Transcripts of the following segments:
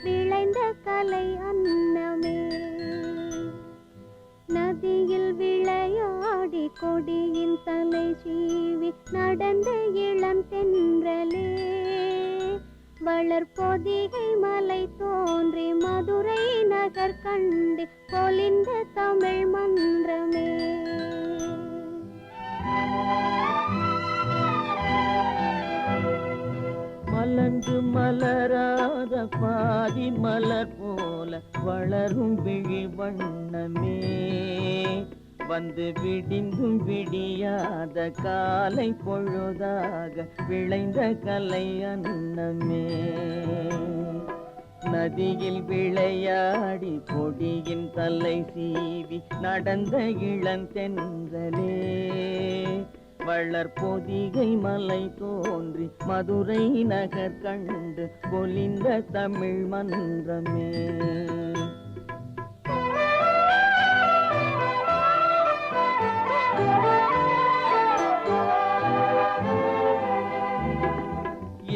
விளைந்த கலை அன்னமே. நதியில் விளையாடி கொடியின் தலை சீவி நடந்த இளம் தென்றலே. வளர்பொதிகை மலை தோன்றி மதுரை நகர் கண்டு பொலிந்த தமிழ் மன்றமே. மலர்ந்து மலராத பாதி மலர் போல வளரும் விழி வண்ணமே. வந்து விடிந்தும் விடியாத காலை பொழுதாக விளைந்த கலை அன்னமே. நதியில் விளையாடி கொடியின் தலை சீவி நடந்த இளந்தென்றலே. வளர்பொதிகை மலை தோன்றி மதுரை நகர் கண்டு பொலிந்த தமிழ் மன்றமே.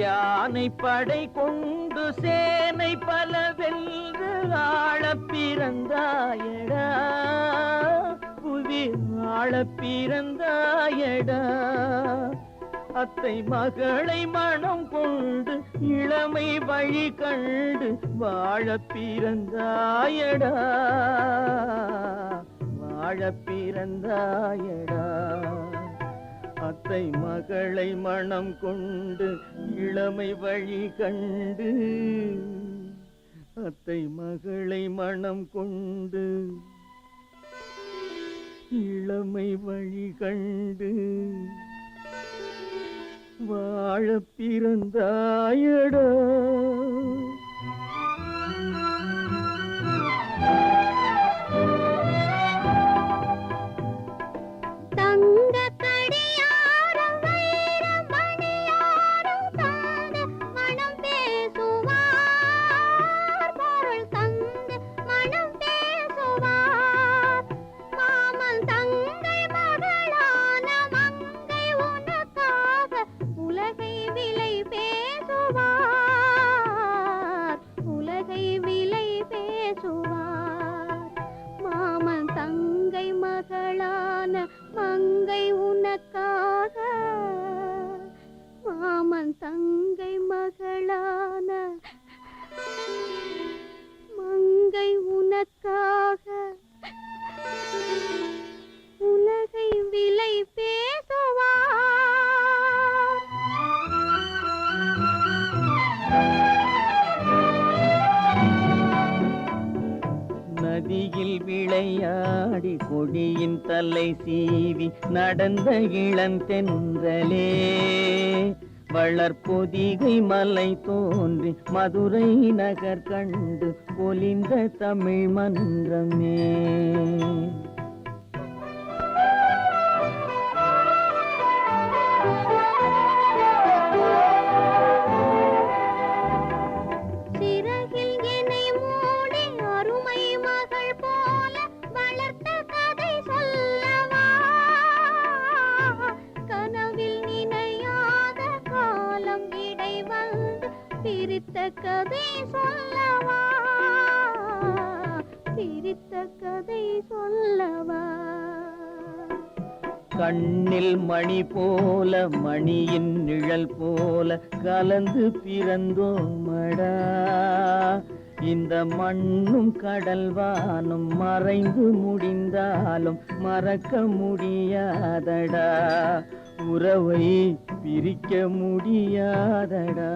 யானை படை கொண்டு சேனை பல வென்று ஆள பிறந்தாயடா. புவி ஆள பிறந்தாயடா. அத்தை மகளை மனம் கொண்டு இளமை வழி கண்டு வாழ பிறந்தாயடா. வாழ பிறந்தாயடா. அத்தை மகளை மனம் கொண்டு இளமை வழி கண்டு. அத்தை மகளை மனம் கொண்டு இளமை வழி கண்டு வாழ பிறந்தாயடா. மங்கை உனக்காக. மாமன் தங்கை மகளான மங்கை உனக்காக உலகை விலை பேசுவார். நதியில் விளையாடி கொடியின் தலை சீவி நடந்த இளந்தென்றலே. வளர்பொதிகை மலை தோன்றி மதுரை நகர் கண்டு பொலிந்த தமிழ் மன்றமே. பிரித்த கதை சொல்லவா. பிரித்த கதை சொல்லவா. கண்ணில் மணி போல மணியின் நிழல் போல கலந்து பிறந்தோமடா. இந்த மண்ணும் கடல்வானும் மறைந்து முடிந்தாலும் மறக்க முடியாதடா. உறவை பிரிக்க முடியாதடா.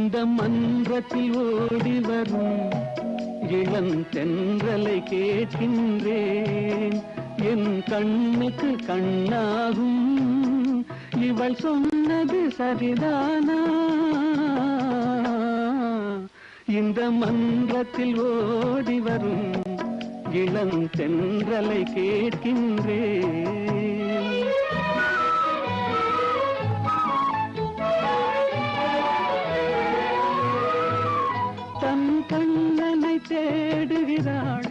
இந்த மன்றத்தில் ஓடி வரும் இளம் தென்றலை கேட்கின்றேன். என் கண்ணுக்கு கண்ணாகும் இவள் சொன்னது சரிதானா? இந்த மன்றத்தில் ஓடி வரும் இளம் தென்றலை கேட்கின்றேன். தன் கண்ணனை தேடுகிறாள்,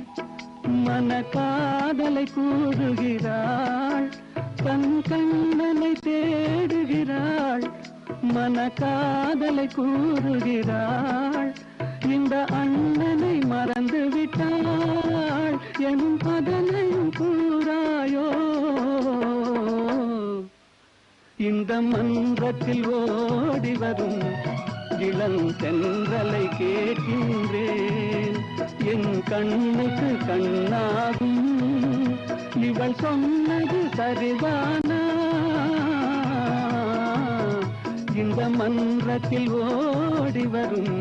மன காதலை கூறுகிறாள். தன் கண்ணனை தேடுகிறாள், மன காதலை கூறுகிறாள். இந்த அண்ணனை மறந்து விட்டாள் எனும் அதனையும் கூறாயோ? இந்த மன்றத்தில் ஓடி வரும் இளம் தென்றலை கேட்கின்றேன். என் கண்ணுக்கு கண்ணாகும் இவள் சொன்னது சரிதானா? இந்த மன்றத்தில் ஓடி வரும்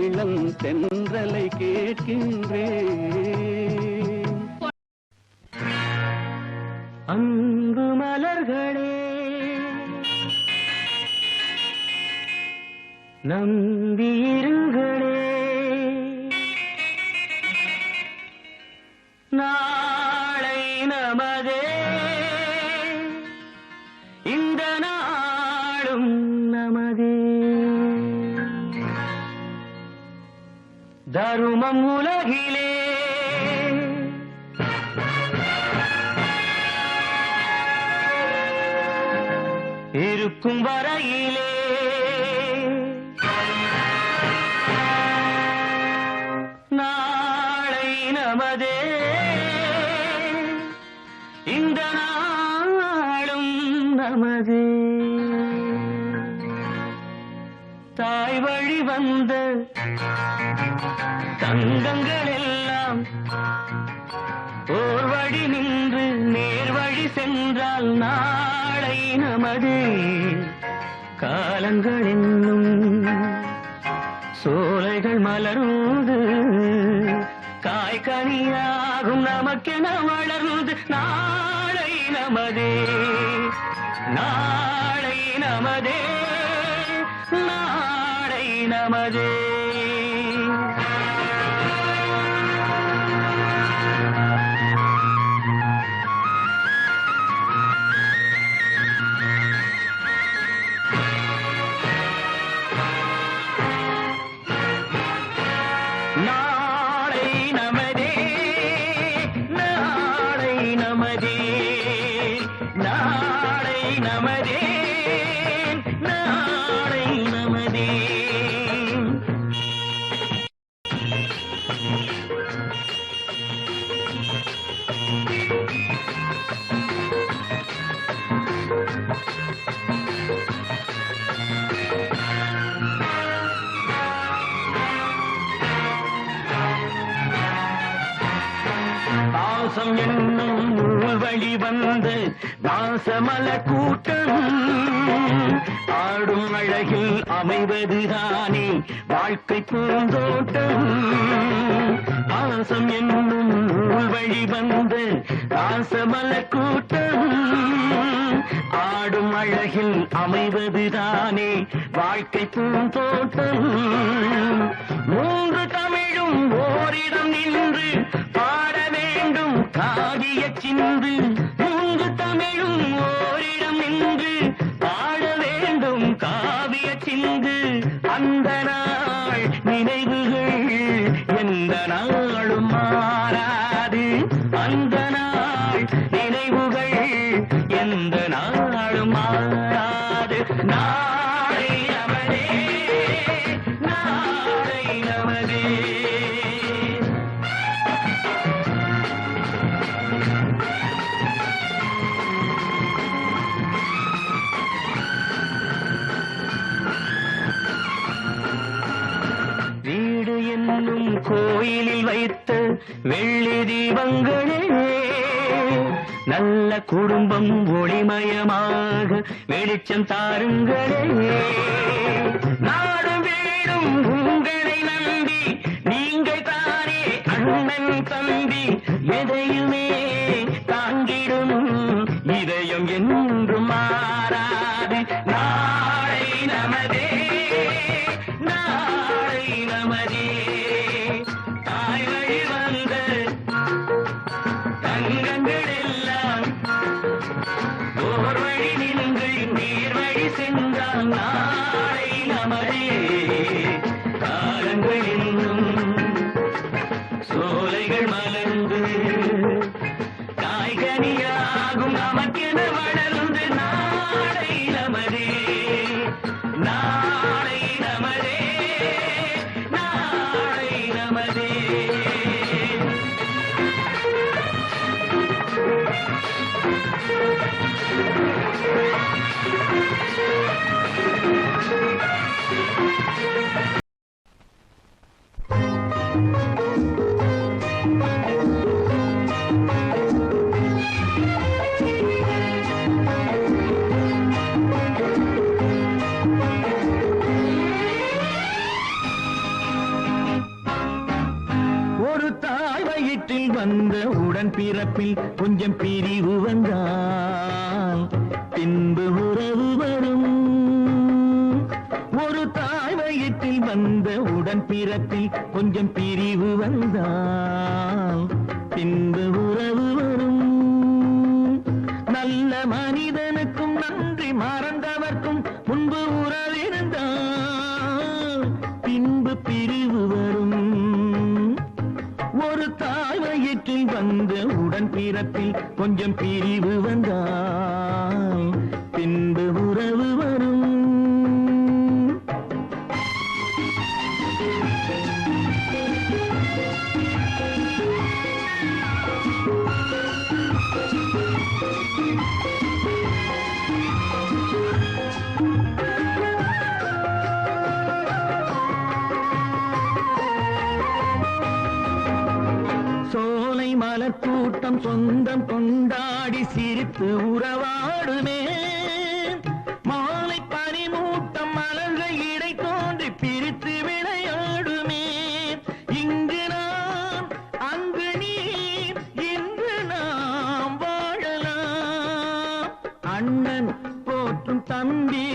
இளம் தென்றலை கேட்கின்றேன். அன்பு மலர்களே, நம்பியிருங்களே, நாளை நமதே, இந்த நாளும் நமதே. தருமம் உலகிலே இருக்கும் வரையிலே நாளை நமதே, இந்த நாளும் நமதே. தாய் வழி வந்த தங்கங்கள் எல்லாம் ஓர் வழி நின்று நேர் வழி சென்றால் நாளை நமது. காலங்கள் என்னும் சோலைகள் மலர்ந்து காய்கனியாகும் நமக்கென வளர்ந்து நாளை நமதே, நாளை நமதே, நாளை நமதே. பாசம் என்னும் வழி வந்து வாசமல கூட்டம் ஆடும் அழகில் அமைவதுதானே வாழ்க்கை பூந்தோட்டம். பாசம் என்னும் வழி வந்து வாசமல கூட்டம் ஆடும் அழகில் அமைவதுதானே வாழ்க்கை பூந்தோட்டம். மூன்று தமிழும் ஓரிடம் நின்று பாட வேண்டும் காவிய சிந்து. மூன்று தமிழும் ஓரிடம் நின்று பாட வேண்டும் காவிய சிந்து. அந்த நாள் நினைவுகள் எந்த நாளும் மாறாது. அந்த நாள் நினைவுகள் எந்த நாளும் மாறாது. நாளை நமதே, நாளை நமதே. வீடு என்னும் கோயிலில் வைத்த வெள்ளி தீபங்களே, நல்ல குடும்பம் ஒளிமயமாக வெளிச்சம் தாருங்களே. நாடும் வீடும் எதையுமே தாங்கிடும் இதயம் என்றும் மாறாது. நாளை நமதே, நாளை நமதே. தாய் வழி வந்த தங்கங்கள் எல்லாம் ஓர் வழி நின்று நீர் வழி சென்றால் நாளை நமதே. காலங்கள் இன்னும் சோலைகள் மலர்ந்து காய்கனியாகும் நமக்கென வளர்ந்து நாளை நமதே, நாளை நமதே, நாளை நமதே. ஒரு தாய் வயிற்றில் வந்த உடன் பிறப்பில் கொஞ்சம் பிரிவு வந்தால் பின்பு உறவு வரும். ஒரு தாய் வயிற்றில் வந்த உடன் பிறப்பில் கொஞ்சம் பிரிவு வந்தால் பின்பு உறவு வரும். நல்ல மனிதனுக்கும் நன்றி மறந்தவர்க்கும் முன்பு உறவிருந்தால் பின்பு பிரிவு வரும். ஒரு தாய் வயிற்றில் வந்த உடன் பிறப்பில் கொஞ்சம் பிரிவு வந்தால் பின்பு உறவு வரும். சோலை மலர் கூட்டம் சொந்தம் கொண்டாடி சிரித்து உறவாடுமே. மாலை பனிமூட்டம் மலர்கள் இடை தோன்றி பிரித்து விளையாடுமே. இங்கு நாம் அங்கு நீ இன்று நாம் வாழலாம். அண்ணன் போற்றும் தம்பி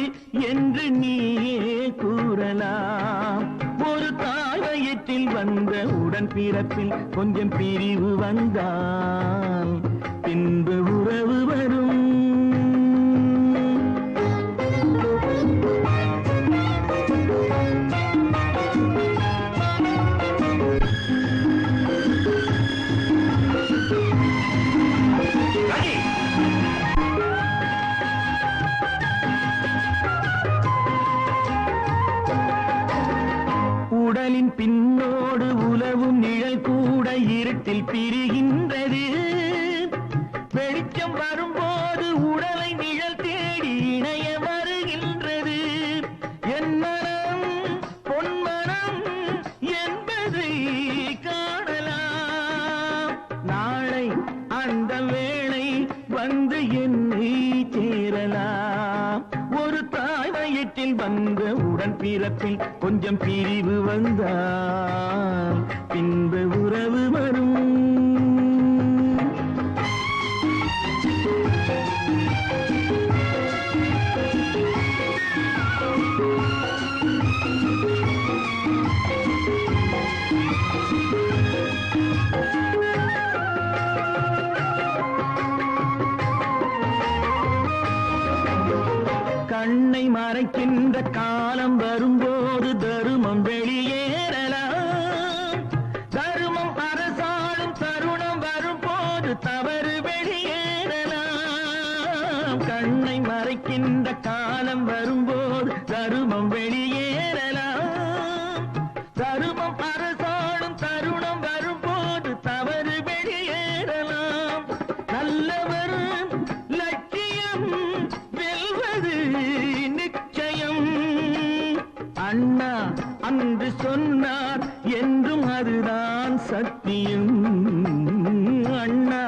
என்று நீயே கூறலாம். ஒரு தாய் வயிற்றில் வந்த உடன் பிறப்பில் கொஞ்சம் பிரிவு வந்தால் பின்பு உறவு வரும். உடலின் பின்னோடு உலவும் நிழல் கூட இருட்டில் பிரிகின்றது. வெளிச்சம் வரும்போது உடலை நிழல் தேடி இணைய வருகின்றது. என் மனம் பொன்மனம் என்பதை காணலாம். நாளை அந்த வேளை வந்து என்னை சேரலாம். ஒரு தாய் வயிற்றில் வந்த உடன் பிறப்பில் கொஞ்சம் பிரிவு வந்தால் பின்பு உறவு வரும். கண்ணை மறைக்கின்ற காலம் வரும்போது தருமம் வெளியேறலாம். தருமம் அரசாளும் தருணம் வரும்போது தவறு வெளியேறலாம். கண்ணை மறைக்கின்ற காலம் வரும்போது தருமம் வெளியேறலாம். தருமம் அரசாளும் தருணம் வரும்போது தவறு வெளியேறலாம். நல்லவர் லட்சியம் வெல்வது நிச்சயம். அண்ணா அன்று சொன்னார் என்றும் அதுதான் சத்தியம். அண்ணா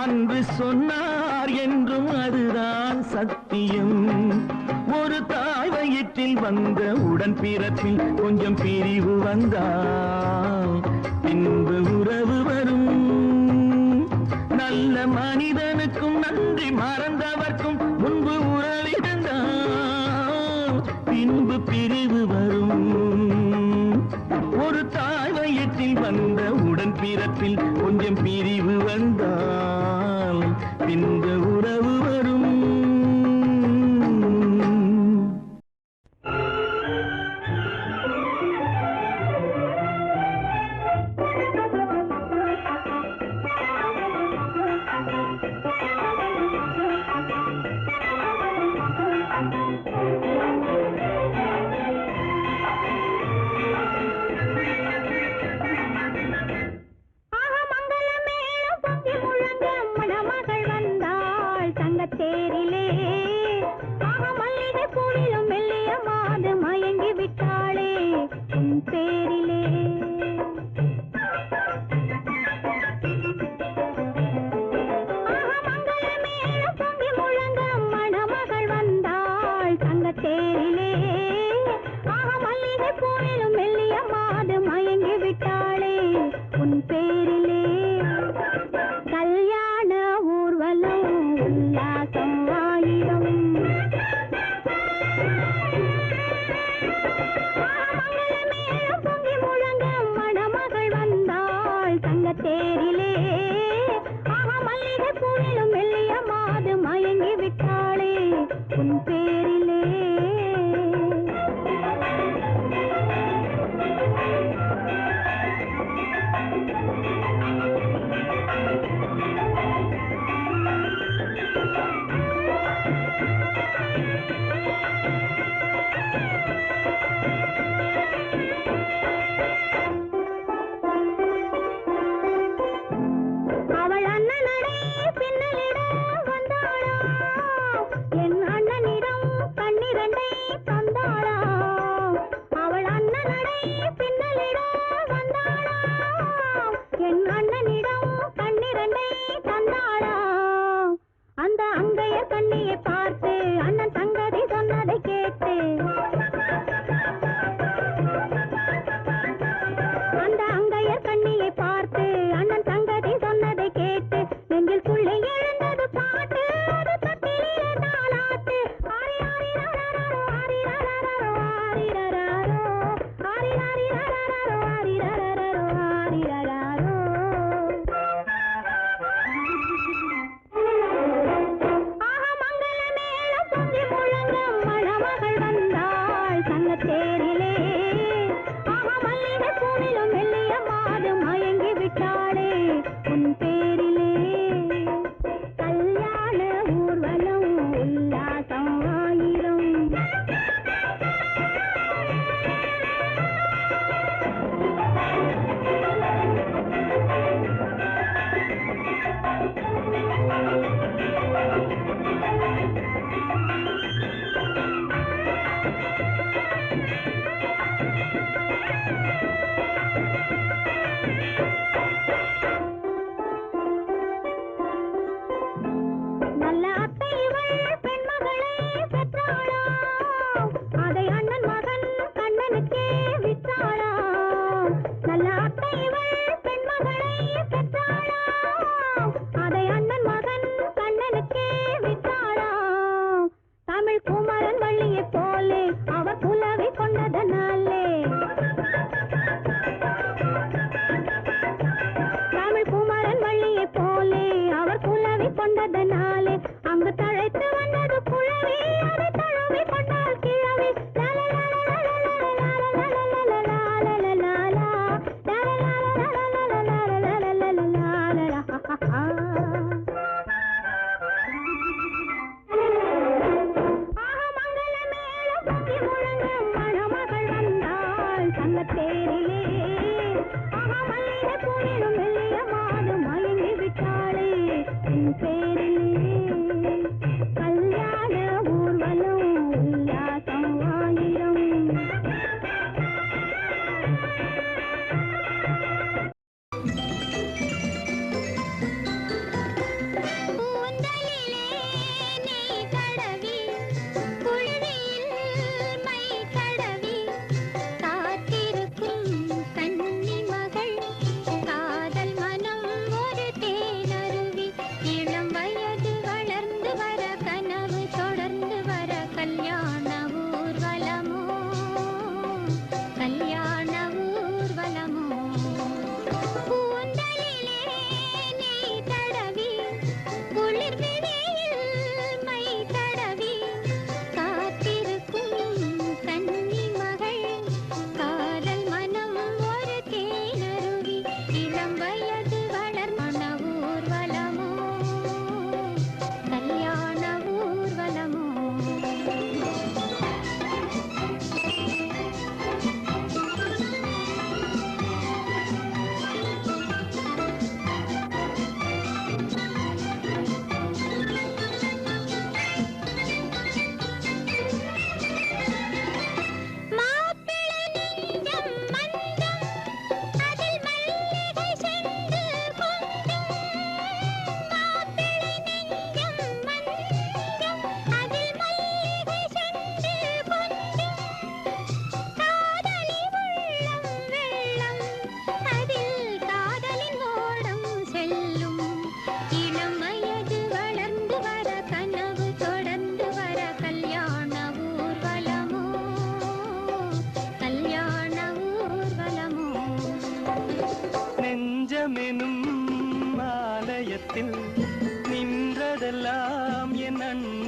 அன்று சொன்னார் என்றும் அதுதான் சத்தியம். ஒரு தாய் வயிற்றில் வந்த உடன் பிறப்பில் கொஞ்சம் பிரிவு வந்தால் பின்பு உறவு வரும். நல்ல மனிதனுக்கும் நன்றி மறந்தவர்க்கும் முன்பு உறவிருந்தால் பின்பு பிரிவு வரும். ஒரு தாய் வயிற்றில் வந்த உடன் பிறப்பில் கொஞ்சம் பிரிவு வந்தால் பின்பு உறவு வரும். பேரிலே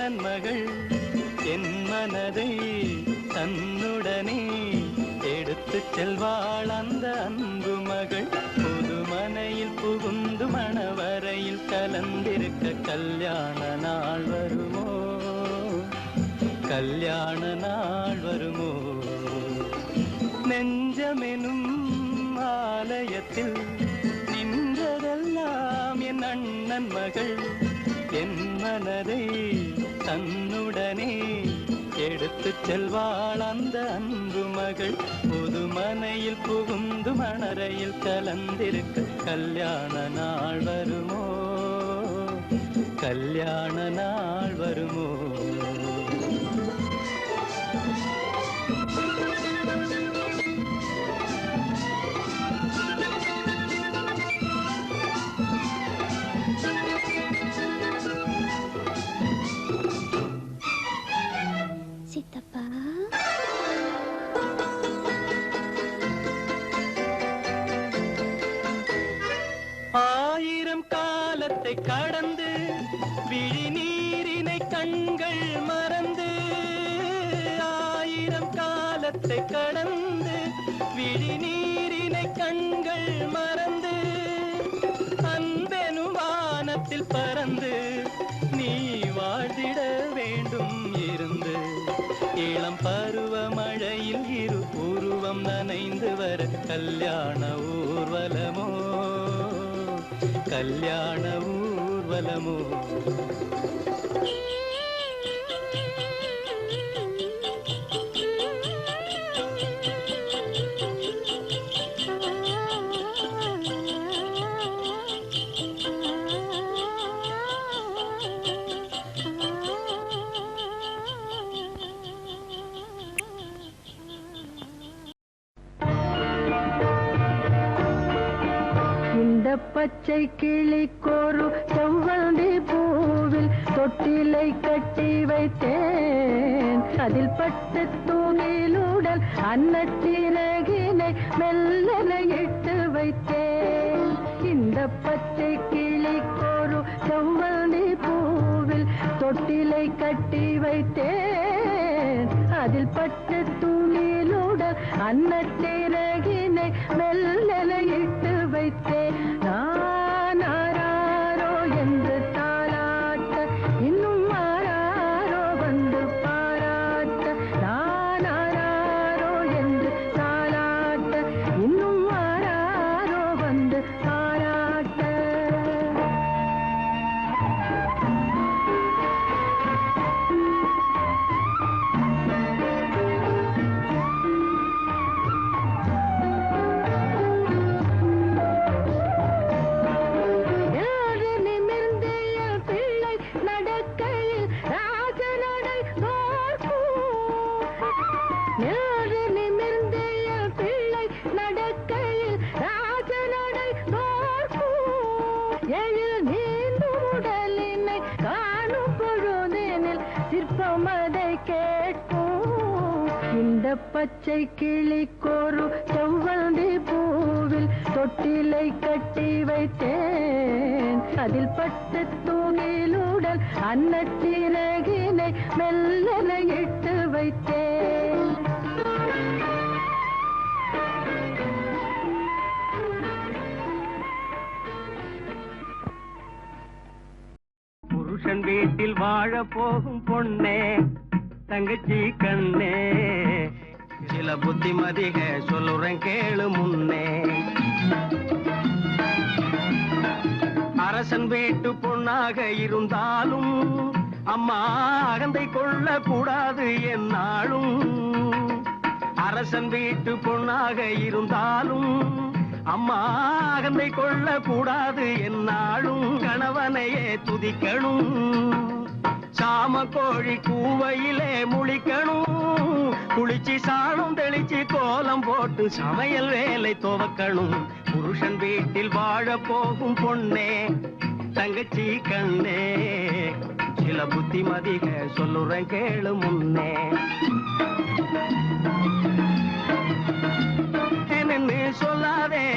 அண்ணன் மகள் என் மனதை தன்னுடனே எடுத்துச் செல்வாள் அந்த அன்பு மகள். புதுமனையில் புகுந்து மணவரையில் கலந்திருக்க கல்யாண நாள் வருமோ, கல்யாண நாள் வருமோ. நெஞ்சமெனும் ஆலயத்தில் நின்றதெல்லாம் என் அண்ணன் மகள் என் மனதை தன்னுடனே எடுத்துச் செல்வாள் அந்த அன்பு மகள். புதுமனையில் புகுந்து மணரையில் கலந்திருக்க கல்யாண நாள் வருமோ, கல்யாண நாள் வருமோ. சித்தப்பா, ஆயிரம் காலத்தை கடந்து விழி நீரினை கண்கள் மறந்து, ஆயிரம் காலத்தை கடந்து விழி நீரினை கண்கள் மறந்து, அன்பெனும் வானத்தில் பறந்து நீ வாழ்ந்திட வேண்டும் இருந்து. இளம் பருவ மழையில் இரு பூர்வம் நனைந்து வர கல்யாண ஊர்வலமோ, கல்யாண ஊர்வலமோ. பச்சை கிளிக்கொரு செவ்வந்தி பூவில் தொட்டிலை கட்டி வைத்தேன். அதில் பட்டு தூணிலுடன் அன்னச்சிறகினை மெல்லன இட்டு வைத்தேன். இந்த பச்சை கிளிக்கொரு செவ்வந்தி பூவில் தொட்டிலை கட்டி வைத்தேன். அதில் பட்டு தூணிலுடன் அன்னச்சிறகினை மெல்லன இட்டு வைத்தேன். நான் ஆராரோ என்று தாலாட்ட, இன்னும் ஆராரோ வந்து பாராட்ட. நான் ஆராரோ என்று தாலாட்ட, இன்னும் ஆராரோ வந்து பாராட்ட. பச்சை கிளிக்கொரு செவ்வந்தி பூவில் தொட்டிலை கட்டி வைத்தேன். அதில் பட்டு தூணிலுடன் அன்னச்சிறகினை மெல்லன இட்டு வைத்தேன். புருஷன் வீட்டில் வாழ போகும் பொண்ணே, தங்கச்சி கண்ணே, சில புத்திமதிக சொல்லுறேன் கேளு முன்னே. அரசன் வீட்டு பொண்ணாக இருந்தாலும் அம்மா அகந்தை கொள்ள கூடாது என்னாலும். அரசன் வீட்டு பொண்ணாக இருந்தாலும் அம்மா அகந்தை கொள்ள கூடாது என்னாலும். கணவனையே துதிக்கணும், சாம கோழி கூவையிலே முழிக்கணும். குளிச்சு சாணம் தெளிச்சு கோலம் போட்டு சமையல் வேலை துவக்கணும். புருஷன் வீட்டில் வாழ போகும் பொண்ணே, தங்கச்சி கண்ணே, சில புத்திமதிக சொல்லுறேன் கேளு முன்னே. என்னன்னு சொல்லாதே,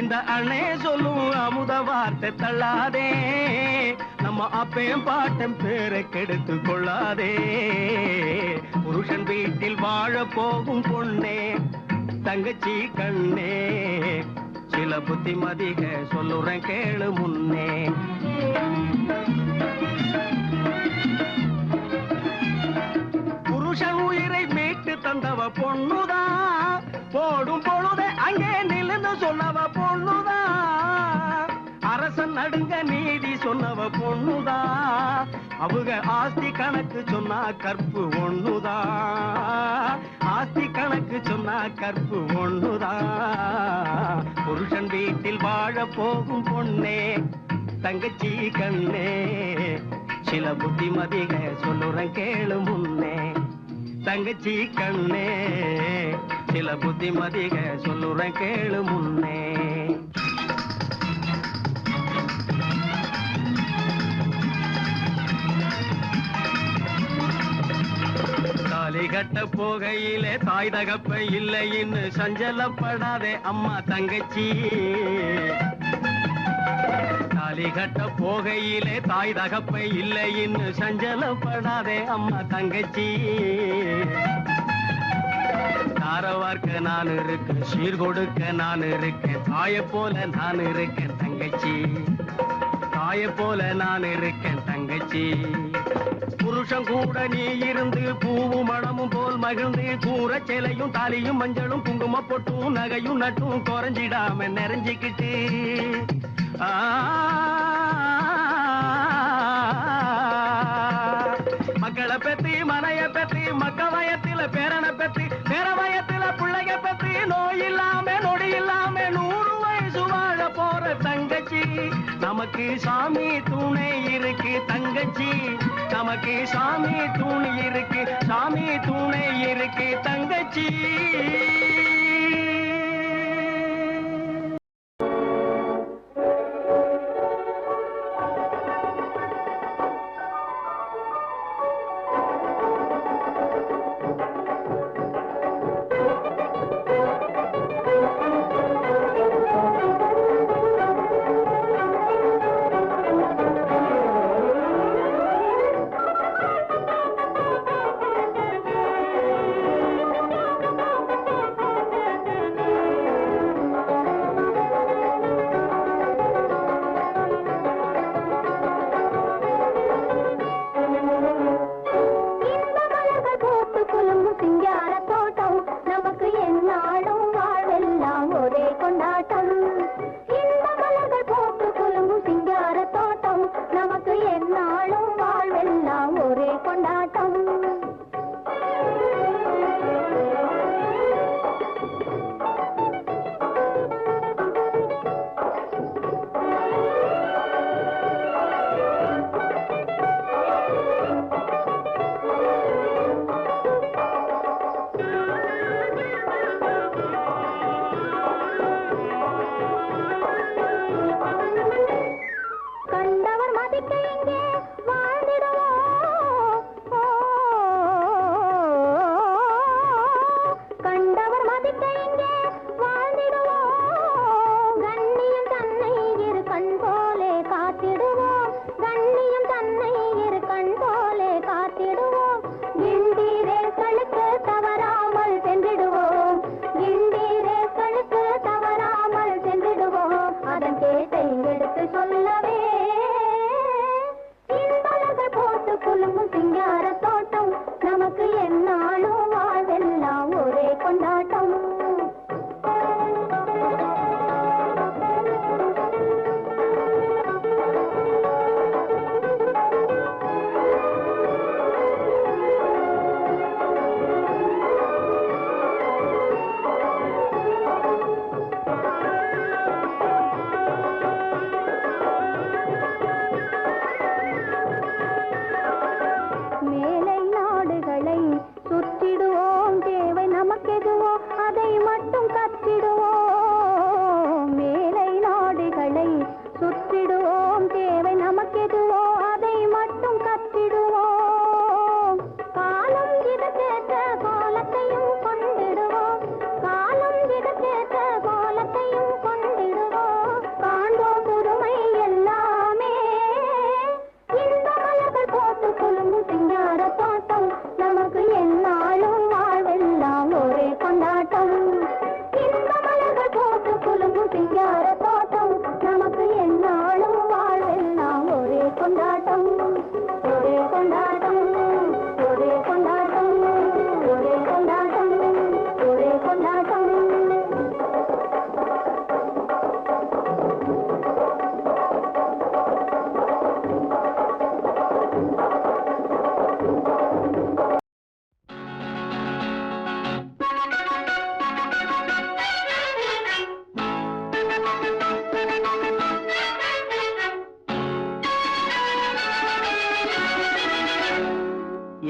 இந்த அண்ணே சொல்லும் அமுத வார்த்தை தள்ளாதே. நம்ம அம்மா அப்பேன் பாட்டம் பேரை கெடுத்து கொள்ளாதே. புருஷன் வீட்டில் வாழ போகும் பொண்ணே, தங்கச்சி கண்ணே, சில புத்திமதிக சொல்லுறேன் கேளு முன்னே. புருஷன் உயிரை மீட்டு தந்தவ பொண்ணுதான், போடும் பொழுத அங்கே நிலந்து சொன்னவ பொண்ணுதான். அரசன் நடுங்க நீதி சொன்னவ பொண்ணுதான், அவங்க ஆஸ்தி கணக்கு சொன்னா கற்பு ஒண்ணுதான். ஆஸ்தி கணக்கு சொன்னா கற்பு ஒண்ணுதான். புருஷன் வீட்டில் வாழ போகும் பொண்ணே, தங்கச்சி கண்ணே, சில புத்திமதிக சொல்லுறேன் கேளு முன்னே. தங்கச்சி கண்ணே, சில புத்திமதிக சொல்லுறேன் கேளு முன்னே. தாலி கட்ட போகையிலே தாய் தகப்ப இல்லைன்னு சஞ்சலப்படாதே அம்மா தங்கச்சி. தாலி கட்ட போகையிலே தாய் தகப்ப இல்லைன்னு சஞ்சலப்படாதே அம்மா தங்கச்சி. தாரவார்க்க நான் இருக்கேன், சீர் கொடுக்க நான் இருக்கேன், தாய போல நான் இருக்கேன் தங்கச்சி. தாய போல நான் இருக்கேன் தங்கச்சி. புருஷன் கூட நீ இருந்து பூவும் மணமும் போல் மகிழ்ந்து, கூற சேலையும் தாலியும் மஞ்சளும் குங்கும பொட்டும் நகையும் நட்டும் குறைஞ்சிடாம நிறைஞ்சிக்கிட்டு, மக்களை பெத்தி மனைய பெத்தி மக்க வயத்தில பேரனை பெத்தி பேர வயத்தில பிள்ளைய பெத்தி நோய் இல்லாம நொடி இல்லாம 100 வயசு வாழ போற தங்கச்சி. நமக்கு சாமி துணை இருக்கு தங்கச்சி, நமக்கு சாமி துணை இருக்கு, சாமி துணை இருக்கு தங்கச்சி.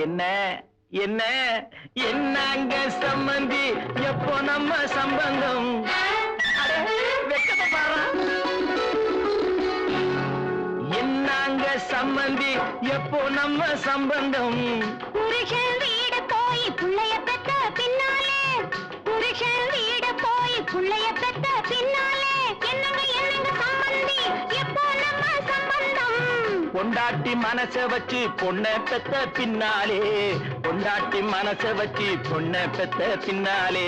என்ன என்ன என்னங்க சம்பந்தி எப்போ நம்ம சம்பந்தம் வெக்கத்தை பாரு என்னங்க சம்பந்தி எப்போ நம்ம சம்பந்தம் புருஷன் வீடு போய் புள்ளைய பெத்த பின்னாலே புருஷன் வீடு போய் புள்ளைய பெத்த பின்னாலே என்னங்க என்னங்க சம்பந்தி எப்போ நம்ம சம்பந்தம் பொண்டாட்டி மனச வச்சு பொண்ணை பெத்த பின்னாலே பொண்டாட்டி மனச வச்சு பொண்ணை பெத்த பின்னாலே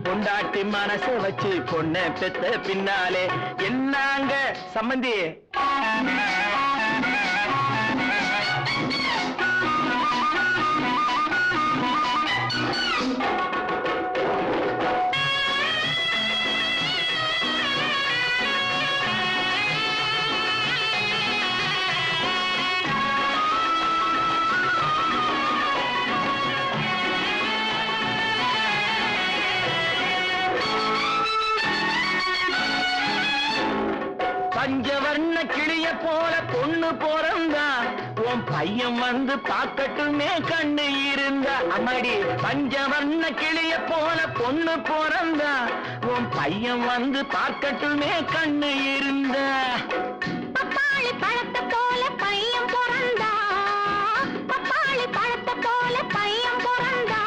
பொண்டாட்டி மனச வச்சு பொண்ணை பெத்த பின்னாலே என்னங்க சம்பந்தி பஞ்சவர்ண கிளிய போல பொண்ணு பிறந்தா உன் பையன் வந்து பார்க்கட்டுமே கண்ணு இருந்தா அம்மாடி பஞ்சவர்ண கிளிய போல பொண்ணு பிறந்தா உன் பையன் வந்து பார்க்கட்டுமே கண்ணு இருந்தா பப்பாளி பழத்தை போல பையன் பிறந்தா பப்பாளி பழத்தை போல பையன் பிறந்தா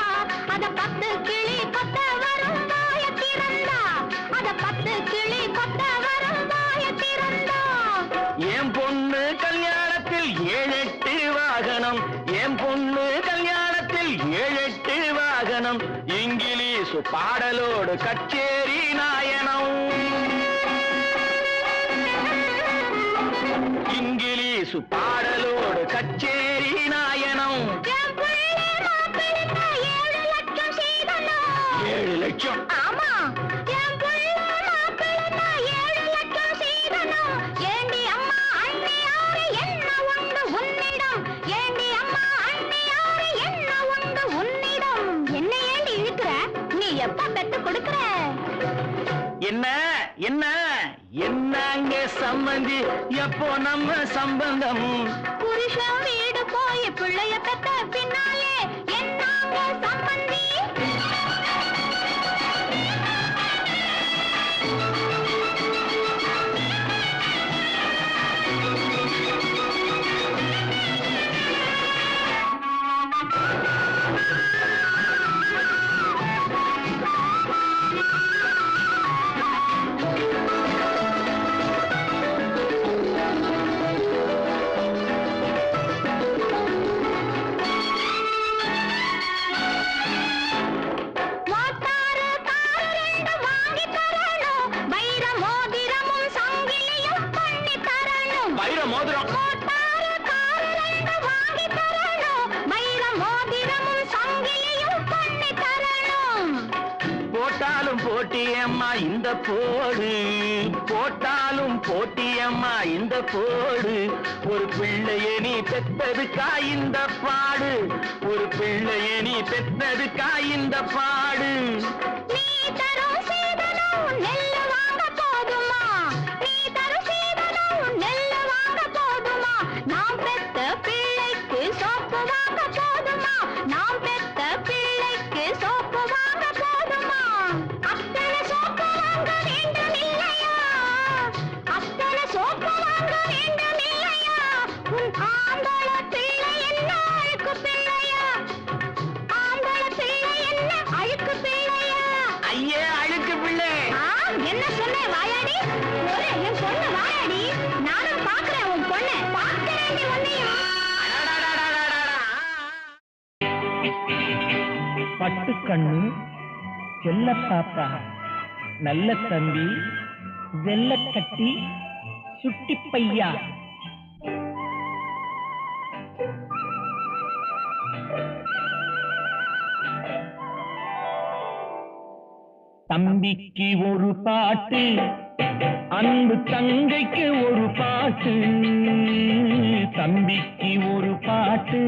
அத 10 கிளி கொத்த வரும் வாய திறந்தா அத 10 கிளி கொத்த வரும் வாய திறந்தா என் பொண்ணு கல்யாணத்தில் 7-8 வாகனம் என் பொண்ணு கல்யாணத்தில் 7-8 வாகனம் இங்கிலீஷ் பாடலோடு கச்சேரி நாயனம் இங்கிலீஷ் பாடலோடு கச்சேரி நாயனம் என் பிள்ளை மாப்பிள்ளை 7 லட்சம் சீதனம் 7 லட்சம் ஆமா என் பிள்ளை மாப்பிள்ளை 7 லட்சம் சீதனம் ஏண்டி அம்மா அண்ணியாரு என்ன உண்டு உன்னிடம் ஏண்டி அம்மா அண்ணியாரு என்ன உண்டு உன்னிடம் என்ன ஏண்டி இழுக்கிற நீ எப்ப பெத்து கொடுக்கிற என்ன என்ன என்னங்க சம்பந்தி எப்போ நம்ம சம்பந்தம் புருஷன் வீடு போய் பிள்ளைய பெத்த பின்னாலே என்னங்க சம்பந்தி மோட்டாரு காரு ரெண்டு வாங்கி தரணும் வைர மோதிரமும் சங்கிலியும் பண்ணி தரணும் வைர மோதிரம் மோட்டாரு காரு ரெண்டு வாங்கி தரணும் வைர மோதிரமும் சங்கிலியும் பண்ணி தரணும் போட்டாலும் போட்டியம்மா இந்த போடு போட்டாலும் போட்டியம்மா இந்த போடு ஒரு பிள்ளைய நீ பெற்றதுக்கா இந்த பாடு ஒரு பிள்ளைய நீ பெற்றதுக்கா இந்த பாடு நீ தரும் சீதனம் நெல்லு வாங்க போதுமா நீ தரும் சீதனம் நெல்லு வாங்க போதுமா நாம் பெத்த பிள்ளைக்கு சோப்பு வாங்க போதுமா நாம் பெத்த பிள்ளைக்கு சோப்பு வாங்க போதுமா அத்தனை சோப்பு வாங்க வேண்டும் இல்லையா அத்தனை சோப்பு வாங்க வேண்டும் இல்லையா உன் ஆம்பள பிள்ளை என்ன அழுக்கு பிள்ளையா ஆம்பள பிள்ளை என்ன அழுக்கு பிள்ளையா ஐயே அழுக்கு பிள்ளை என்ன சொன்னேன் வாயாடி என் பொண்ணு வாயாடி நானும் பாக்குறேன் உன் பொண்ணு பாக்குறேன் உன்னையும் பட்டுக்கண்ணு செல்ல பாப்பா நல்ல தம்பி வெள்ளக்கட்டி சுட்டி பையா தம்பிக்கு ஒரு பாட்டு அன்பு தங்கைக்கு ஒரு பாட்டு தம்பிக்கு ஒரு பாட்டு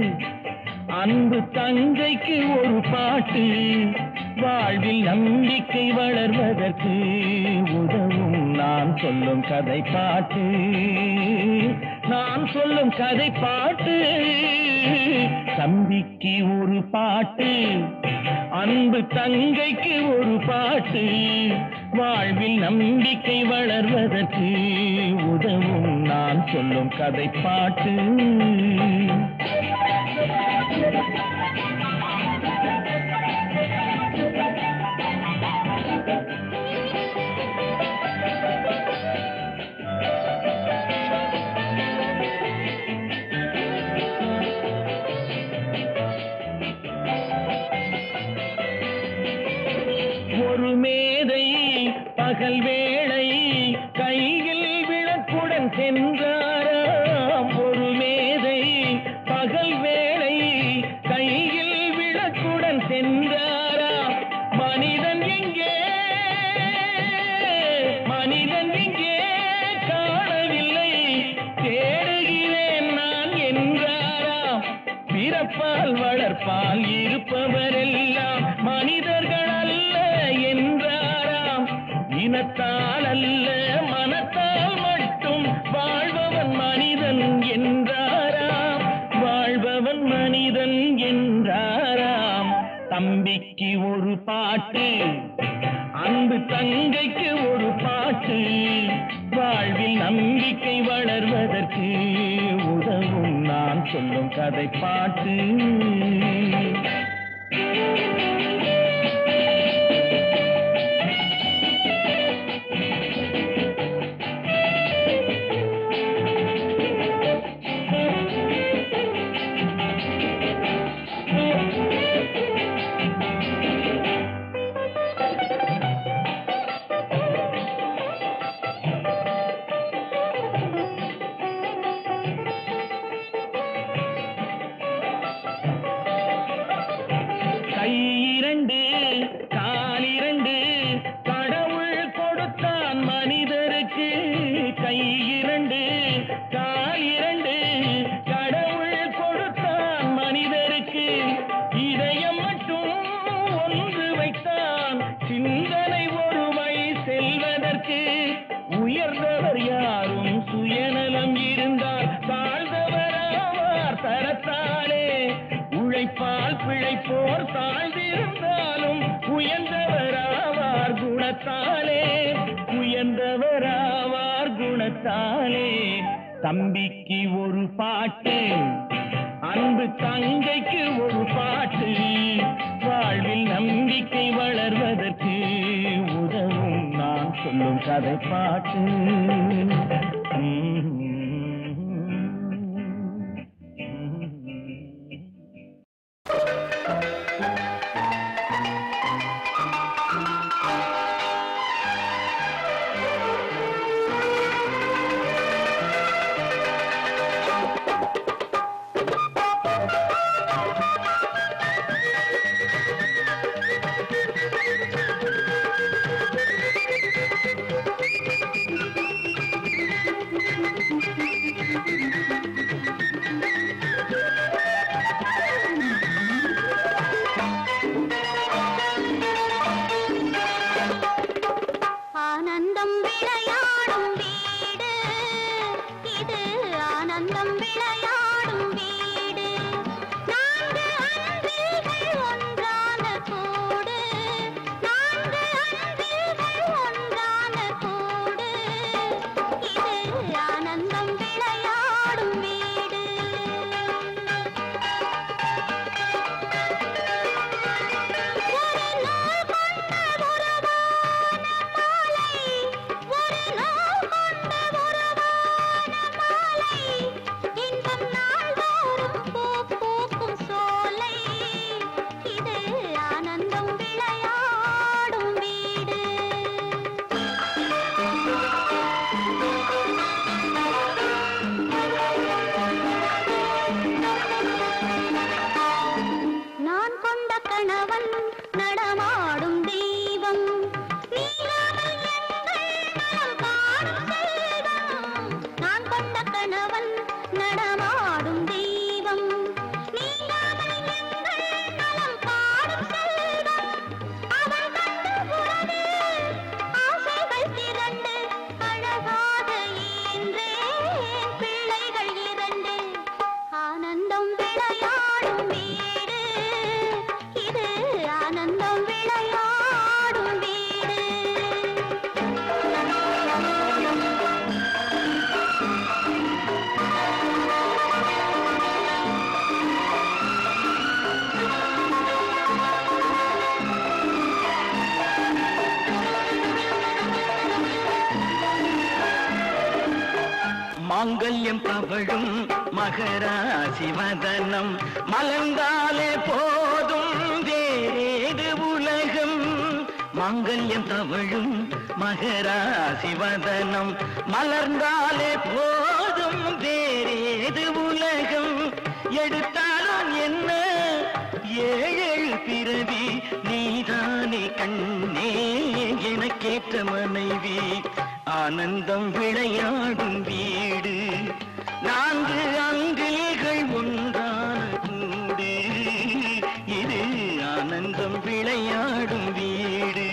அன்பு தங்கைக்கு ஒரு பாட்டு வாழ்வில் நம்பிக்கை வளர்வதற்கு உதவும் நான் சொல்லும் கதை பாட்டு நான் சொல்லும் கதை பாட்டு தம்பிக்கு ஒரு பாட்டு, அன்பு தங்கைக்கு ஒரு பாட்டு, வாழ்வில் நம்பிக்கை வளர்வதற்கு உதவும் நான் சொல்லும் கதை பாட்டு. ஒரு மேதை பகல் வேளை கையில் விளக்குடன் சென்றாராம். ஒரு மேதை பகல் வேளை கையில் விளக்குடன் சென்றாராம். மனிதன் எங்கே மனிதன் எங்கே காணவில்லை, தேடுகிறேன் நான் என்றாராம். பிறப்பால் வளர்ப்பால் இருப்பவரெல்லாம் மனிதர்கள் அல்ல என்றாராம். இனத்தால் அல்ல மனத்தால் மட்டும் வாழ்பவன் மனிதன் என்றாராம். வாழ்பவன் மனிதன் என்றாராம். தம்பிக்கு ஒரு பாட்டு, அன்பு தங்கைக்கு ஒரு பாட்டு, வாழ்வில் நம்பிக்கை வளர்வதற்கு உதவும் நான் சொல்லும் கதை பாட்டு. கை இரண்டு கால் இரண்டு கடவுள் கொடுத்தான் மனிதருக்கு. கை இரண்டு கால் இரண்டு கடவுள் கொடுத்தான் மனிதருக்கு. இதயம் மட்டும் ஒன்று வைத்தான் சிந்தனை ஒருமை செல்வதற்கு. உயர்ந்தவர் யாரும் சுயநலம் இருந்தால் தாழ்ந்தவராவார் தரத்தாலே. உழைப்பால் பிழைப்போர் தாழ்ந்திருந்தாலும் உயர்ந்தவராவார் குணத்தாலே. உயர்ந்தவராவார் குணத்தாலே. தம்பிக்கு ஒரு பாட்டு, அன்பு தங்கைக்கு ஒரு பாட்டு, வாழ்வில் நம்பிக்கை வளர்வதற்கு உதவும் நான் சொல்லும் கதை பாட்டு. ஆனந்தம் விளையாடும் வீடு இது, ஆனந்தம் விளையாடும் வீடு. நான்கு அன்பில்கள் ஒன்றான கூடு, நான்கு அன்பில்கள் ஒன்றான கூடு. இது ஆனந்தம் விளையாடும் வீடு. ஒரு நாள் கொண்ட உறவான மாலை, ஒரு நாள் கொண்ட உறவான மாலை, இன்பம் நாள்தோறும் பூ பூக்கும் சோலை. இது ஆனந்தம் விளையாடும் வீடு. நான் கொண்ட கணவன் நடமாடும் தெய்வம், நீங்காமல் எங்கள் நலம் காணும் செல்வம். நான் கொண்ட கணவன் நடமாடும் தெய்வம், நீங்காமல் எங்கள் நலம் காணும் செல்வம். அவன் கண்ட உறவில் ஆசைகள் திரண்டு அழகாக ஈன்றேன் பிள்ளைகள் இரண்டு. ஆனந்தம் விளையாடும் மாங்கல்யம் தவழும் மகராசி வதனம் மலர்ந்தாலே போதும் வேறேது உலகம். மாங்கல்யம் தவழும் மகராசி வதனம் மலர்ந்தாலே போதும் வேறேது உலகம். எடுத்தாலும் என்ன ஏழு பிறவி நீதானே கண்ணே எனக்கேற்ற மனைவி. ஆனந்தம் விளையாடும் வீடு 4 அங்கில்கள் ஒன்றான கூடு. இது ஆனந்தம் விளையாடும் வீடு.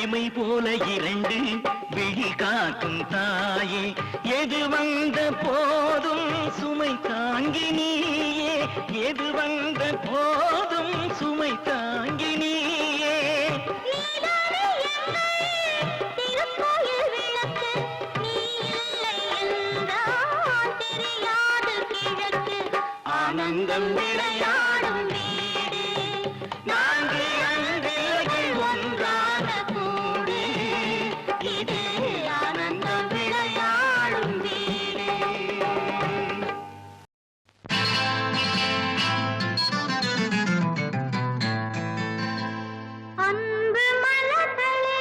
இமை போல 2 விழி காக்கும் தாயே, எது வந்த போதும் சுமை தாங்கி நீயே. எது வந்த போதும் சுமை தாங்கி நீயே. ஆனந்தம் விளையாடும் வீடு 4 அங்கில்கள் ஒன்றான கூடு. இது ஆனந்தம் விளையாடும் வீடு. அன்பு மலர்களே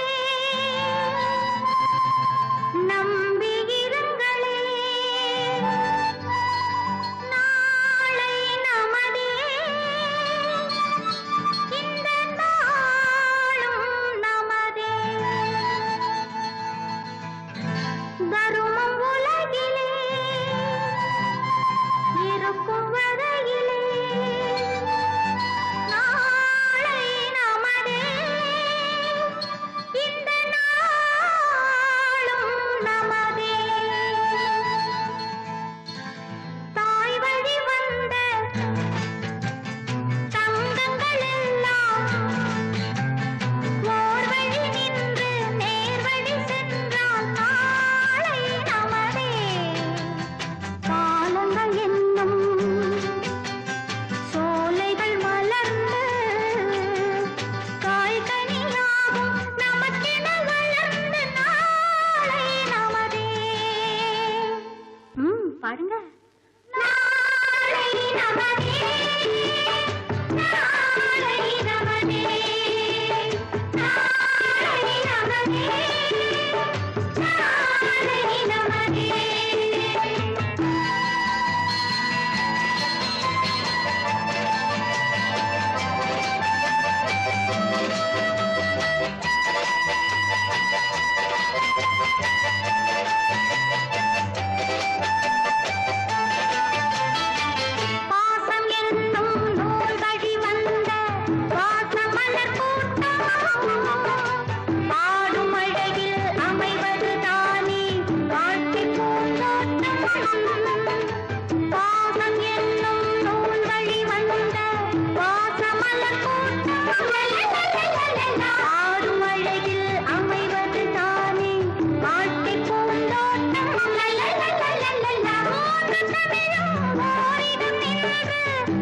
நம்பியிருங்களே, நாளை நமதே, இந்த நாளும் நமதே. தருமம் உலகிலே இருக்கும் வரையிலே நாளை நமதே, இந்த நாளும் நமதே. தாய் வழி வந்த தங்கங்கள் எல்லாம் ஓர் வழி நின்று நேர் வழி சென்றால் நாளை நமதே. காலங்கள் என்னும் சோலைகள் மலர்ந்து காய்கனியாகும் நமக்கென வளர்ந்து நாளை நமதே. பாடுங்க. நாளை நமதே, நாளை நமதே, நாளை நமதே, நாளை நமதே. பாசம் என்னும் நூல் வழி வந்த வாசமலர் கூட்டம் பாடும் அழகில் அமைவது தானே வாழ்க்கை பூந்தோட்டம். பாசம் என்னும் நூல் வழி வந்த வாசமலர் கூட்டம் பாடும் அழகில் அமைவது தானே வாழ்க்கை பூந்தோட்டம். மூன்று தமிழும் ஓரிடம் நின்று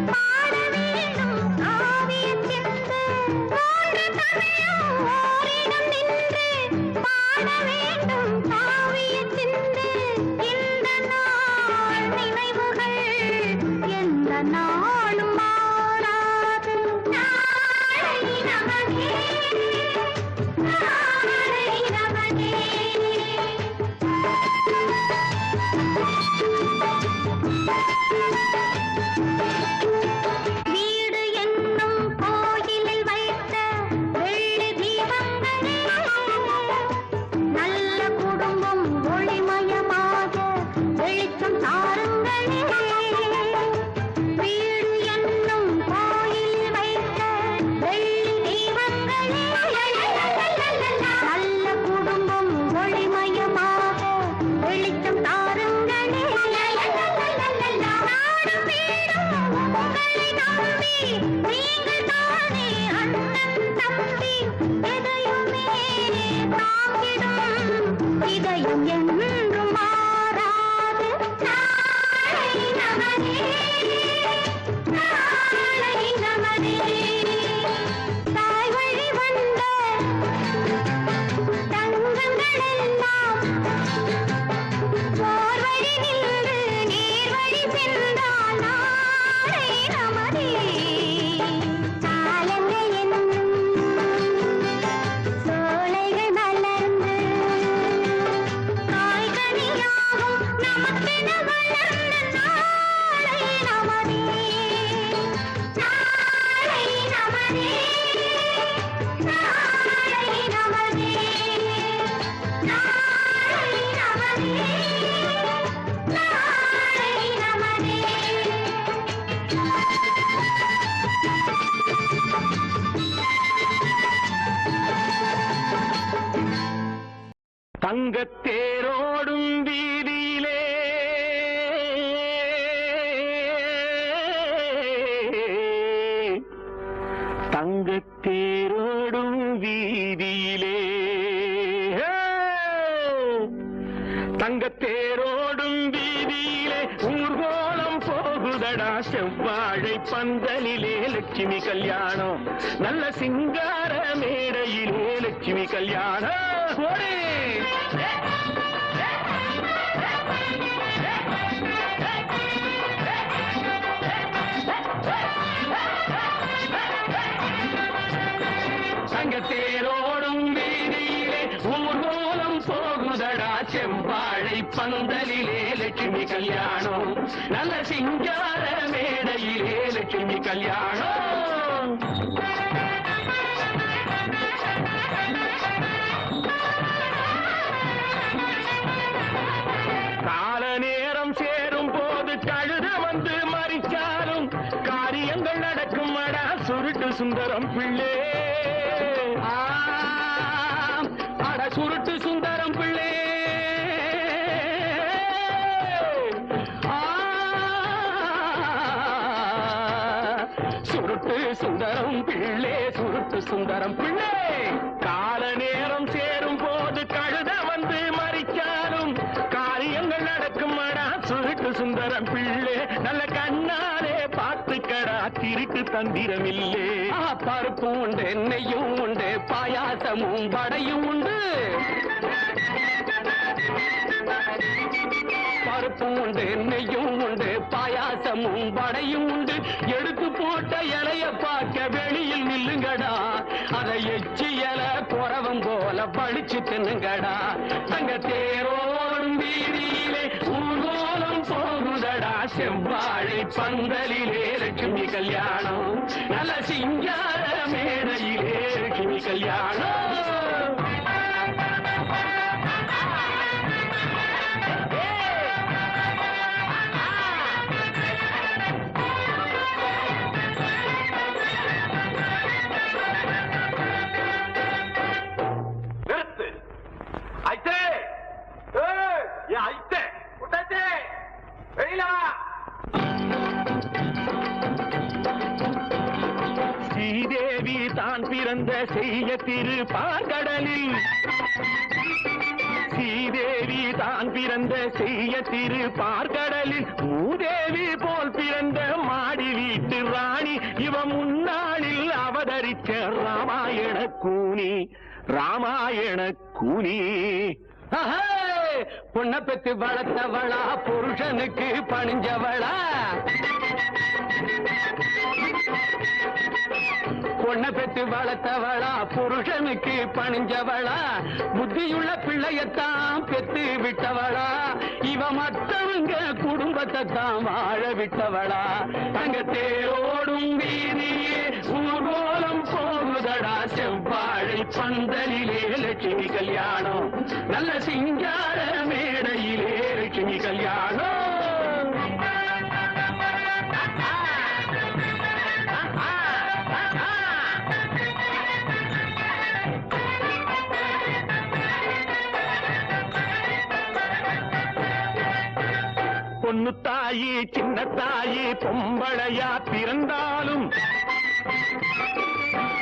பாட வேண்டும் காவியச் சிந்து. மூன்று தமிழும் ஓரிடம் நின்று பாட வேண்டும் காவியச் சிந்து. இந்த நாள் நினைவுகள் எந்த நாளும் மாறாது. நாளை நமதே, நாளை நமதே. வீடு என்னும் கோயிலில் வைத்த வெள்ளி தீபங்களே, நல்ல குடும்பம் ஒளிமயமாக வெளிச்சம் தாருங்களே. வீடு என்னும் கோயிலில் வைத்த வெள்ளி தீபங்களே, நல்ல குடும்பம் ஒளிமயமாக வெளிச்சம் தாருங்களே. நாடும் வீடும் உங்களை நம்பி நீங்கள் தானே அண்ணன் தம்பி. எதையுமே தாங்கிடும் இதயம் என்றும் மாறாது. நாளை தங்கத்தேரோடும் வீதியிலே தங்கத்தேரோடும் வீதியிலே தங்கத்தேரோடும் வீதியிலே ஊர்கோலம் போகுதடா செவ்வாழை பந்தலிலே லட்சுமி கல்யாணம் நல்ல சிங்கார மேடையிலே லட்சுமி கல்யாணம் போடே. தங்கத்தேரோடும் வீதியிலே ஊர்கோலம் போகுதடா செவ்வாழை பந்தலிலே லட்சுமி கல்யாணம் நல்ல சிங்கார மேடையிலே லட்சுமி கல்யாணம். கால நேரம் சேரும் போது கழுத வந்து மறிச்சாலும் காரியங்கள் நடக்கும் அடா சுருட்டு சுந்தரம் பிள்ளை. அட சுருட்டு சுந்தரம் பிள்ளை. சுருட்டு சுந்தரம் பிள்ளை சுருட்டு சுந்தரம் பிள்ளை. கால நேரம் சேரும் போது கழுத வந்து மறிச்சாலும் காரியங்கள் நடக்கும் அடா சுருட்டு சுந்தரம் பிள்ளை. நல்ல கண்ணாலே பார்த்துக்கடா திருட்டு தந்திரமில்லே. பருப்பும் உண்டு நெய்யும் உண்டு பாயாசமும் வடையும் உண்டு. பருப்பும் உண்டு நெய்யும் உண்டு பாயாசமும் வடையும் உண்டு. எடுத்து போட்ட இலைய பார்க்க வெளியில் நில்லுங்கடா அதை எச்சி இலை குறவம் போல பழிச்சு தின்னுங்கடா. தங்கத்தேரோடும் வீதியிலே ஊர்கோலம் போகுதடா செவ்வாழை பந்தலிலே லட்சுமி கல்யாணம் நல்ல சிங்கார மேடையிலே லட்சுமி கல்யாணம். ஸ்ரீதேவி தான் பிறந்த செய்ய திரு பார்க்கடலில் ஸ்ரீதேவி தான் பிறந்த செய்ய திரு பார்க்கடலில் மூதேவி போல் பிறந்த மாடி வீட்டு ராணி இவ முன்னாளில் அவதரித்த ராமாயண கூனி ராமாயண கூனி. பொண்ண பெத்து வளர்த்தவளா புருஷனுக்கு பணிஞ்சவளா. பொண்ண பெத்து வளர்த்தவளா புருஷனுக்கு பணிஞ்சவளா. புத்தியுள்ள பிள்ளையத்தான் பெத்து விட்டவளா. இவ மற்றவங்க குடும்பத்தை தான் வாழ விட்டவளா. தங்கத்தேரோடும் வீதியே ஊர்வலம் போகுதடா செவ்வாழை பந்தலிலே லட்சுமி கல்யாணம் நல்ல சிங்கார மேடையிலே லட்சுமி கல்யாணம். பொண்ணு தாயி சின்ன தாயி பொம்பளையா பிறந்தாலும்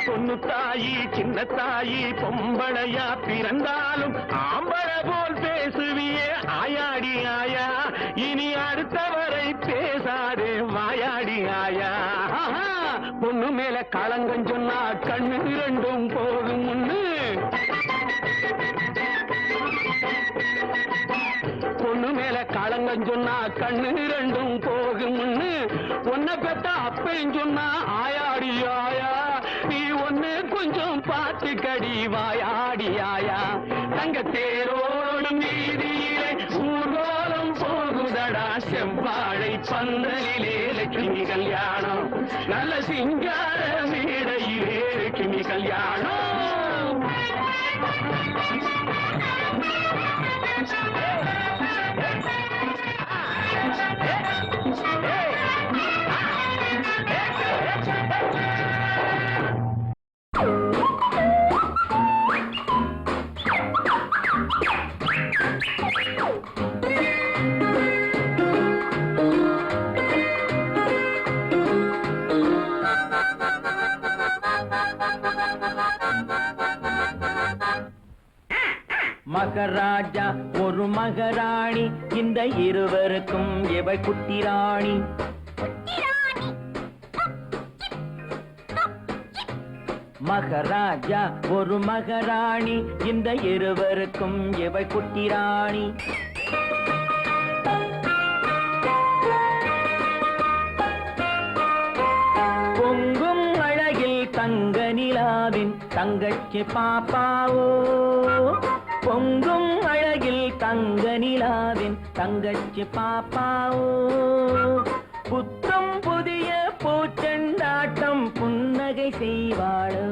பொண்ணு தாயி சின்ன தாயி பொம்பளையா பிறந்தாலும் ஆம்பள போல் பேசுவியே ஆயாடி ஆயா. இனி அடுத்தவரை பேசாதே வாயாடி ஆயா. பொண்ணு மேல களங்கம் சொன்னா கண்ணு இரண்டும் போகும் முன்னு. பொண்ணு மேல களங்கம் சொன்னா கண்ணு இரண்டும் போகும் முன்னு. ஒன்ன பெத்த அப்பையும் சொன்னா ஆயாடி ஆயா. நீ ஒண்ணு கொஞ்சம் பார்த்து கடி வாயாடி ஆயா. தங்கத்தேரோடும் வீதியிலே ஊர்வலம் போகுதடா செவ்வாழை பந்தலிலே லட்சுமி கல்யாணம் நல்ல சிங்கார மேடையிலே லட்சுமி கல்யாணம். மகராஜா ஒரு மகராணி இந்த இருவருக்கும் இவள் குட்டி ராணி. மகராஜா ஒரு மகராணி இந்த இருவருக்கும் இவள் குட்டி ராணி. பொங்கும் அழகில் தங்க நிலாவின் தங்கச்சி பாப்பாவோ. பொங்கும் அழகில் தங்க நிலாவின் தங்கச்சி பாப்பாவோ. புத்தம் புதிய பூச்செண்டாட்டம் புன்னகை செய்வாளோ.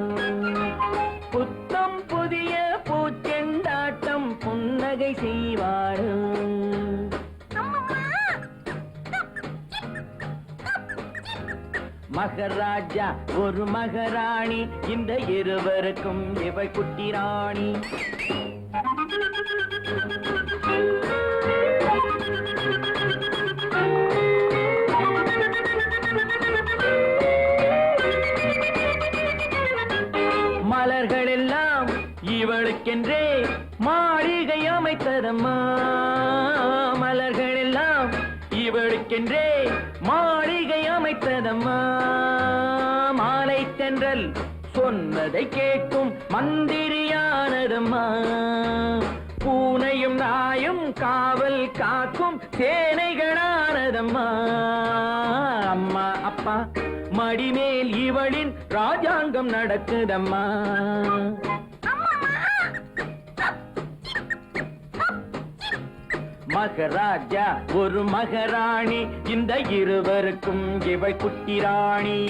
புத்தம் புதிய பூச்செண்டாட்டம் புன்னகை செய்வாளோ. மகராஜா ஒரு மகராணி இந்த இருவருக்கும் இவள் குட்டி ராணி. மலர்கள் எல்லாம் இவளுக்கென்றே மாளிகை அமைத்ததம்மா. மலர்கள் எல்லாம் இவளுக்கென்றே மாளிகை அமைத்ததம்மா. மாலை தென்றல் சொன்னதை கேட்கும் மந்திரியானதம்மா. பூனையும் நாயும் காவல் காக்கும் சேனைகளானதம்மா. அம்மா அப்பா மடிமேல் இவளின் ராஜாங்கம் நடக்குதம்மா. மகராஜா ஒரு மகராணி இந்த இருவருக்கும் இவள் குட்டி ராணி.